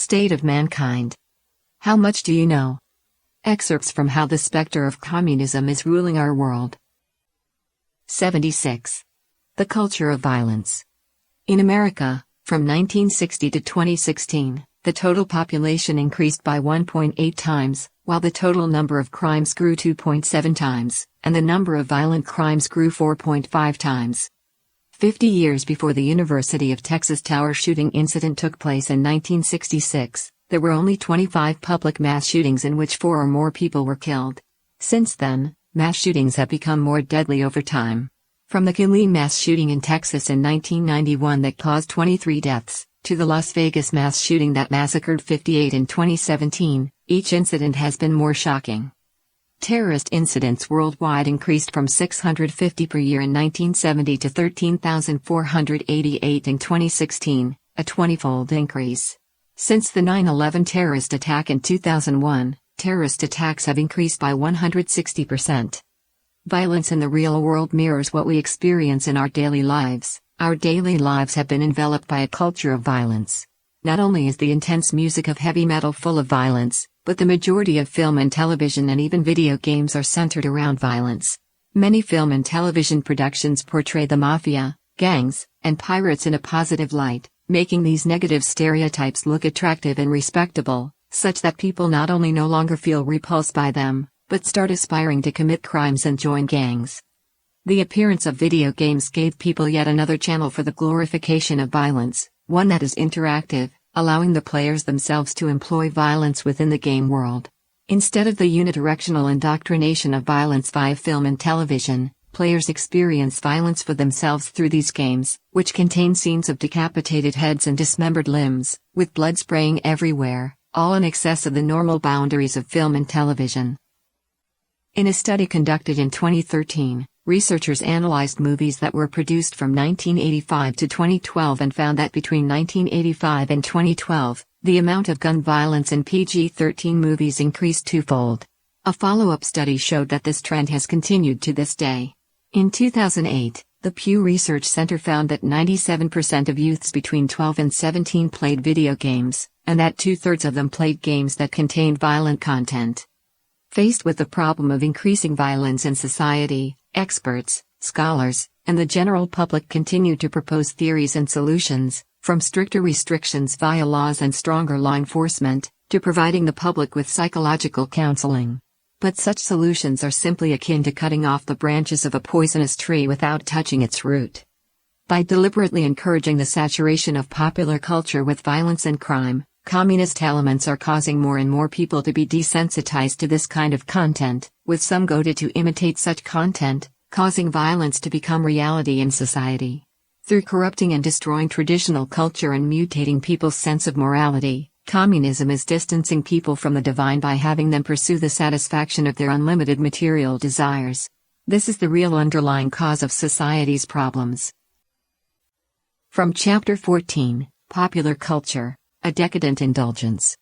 State of mankind. How much do you know? Excerpts from How the Specter of Communism is Ruling Our World. 76. The Culture of Violence. In America, from 1960 to 2016, the total population increased by 1.8 times, while the total number of crimes grew 2.7 times, and the number of violent crimes grew 4.5 times. 50 years before the University of Texas Tower shooting incident took place in 1966, there were only 25 public mass shootings in which 4 or more people were killed. Since then, mass shootings have become more deadly over time. From the Killeen mass shooting in Texas in 1991 that caused 23 deaths, to the Las Vegas mass shooting that massacred 58 in 2017, each incident has been more shocking. Terrorist incidents worldwide increased from 650 per year in 1970 to 13,488 in 2016, a 20-fold increase. Since the 9/11 terrorist attack in 2001, terrorist attacks have increased by 160%. Violence in the real world mirrors what we experience in our daily lives. Our daily lives have been enveloped by a culture of violence. Not only is the intense music of heavy metal full of violence, but the majority of film and television and even video games are centered around violence. Many film and television productions portray the mafia, gangs, and pirates in a positive light, making these negative stereotypes look attractive and respectable, such that people not only no longer feel repulsed by them, but start aspiring to commit crimes and join gangs. The appearance of video games gave people yet another channel for the glorification of violence, one that is interactive, allowing the players themselves to employ violence within the game world. Instead of the unidirectional indoctrination of violence via film and television, players experience violence for themselves through these games, which contain scenes of decapitated heads and dismembered limbs, with blood spraying everywhere, all in excess of the normal boundaries of film and television. In a study conducted in 2013, researchers analyzed movies that were produced from 1985 to 2012 and found that between 1985 and 2012, the amount of gun violence in PG-13 movies increased twofold. A follow-up study showed that this trend has continued to this day. In 2008, the Pew Research Center found that 97% of youths between 12 and 17 played video games, and that 2/3 of them played games that contained violent content. Faced with the problem of increasing violence in society, experts, scholars, and the general public continue to propose theories and solutions, from stricter restrictions via laws and stronger law enforcement, to providing the public with psychological counseling. But such solutions are simply akin to cutting off the branches of a poisonous tree without touching its root. By deliberately encouraging the saturation of popular culture with violence and crime, communist elements are causing more and more people to be desensitized to this kind of content, with some goaded to imitate such content, causing violence to become reality in society. Through corrupting and destroying traditional culture and mutating people's sense of morality, communism is distancing people from the divine by having them pursue the satisfaction of their unlimited material desires. This is the real underlying cause of society's problems. From Chapter 14, Popular Culture, A Decadent Indulgence.